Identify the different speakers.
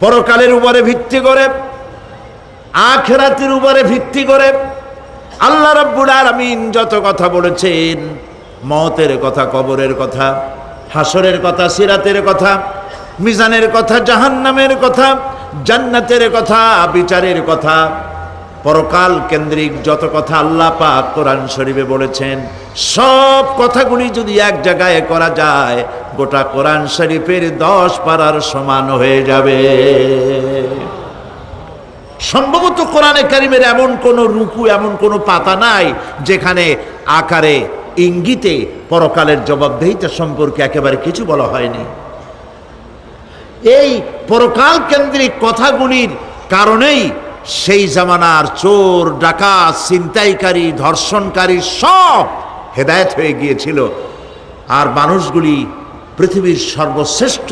Speaker 1: পরকালের উপরে ভিত্তি করে, আখিরাতের উপরে ভিত্তি করে আল্লাহ রাব্বুল আলামিন যত কথা বলেছেন, মওতের কথা, কবরের কথা, হাসরের কথা, সিরাতের কথা, মিজানের কথা, জাহান্নামের কথা, জান্নাতের কথা, বিচারের কথা, পরকাল কেন্দ্রিক যত কথা আল্লাহ পাক কোরআন শরীফে বলেছেন, সব কথাগুলি যদি এক জায়গায় করা যায় গোটা কোরআন শরীফের 10 পারার সমান হয়ে যাবে। সম্ভবত কোরআনে কারিমের এমন কোন রুকু, এমন কোন পাতা নাই যেখানে আকারে ইঙ্গিতে পরকালের জবাবদিহিতা সম্পর্কে একেবারে কিছু বলা হয়নি। এই পরকাল কেন্দ্রিক কথাগুলির কারণেই সেই জামানার চোর, ডাকাত, ছিনতাইকারী, ধর্ষণকারী সব হেদায়েত হয়ে গিয়েছিল, আর মানুষগুলি পৃথিবীর সর্বশ্রেষ্ঠ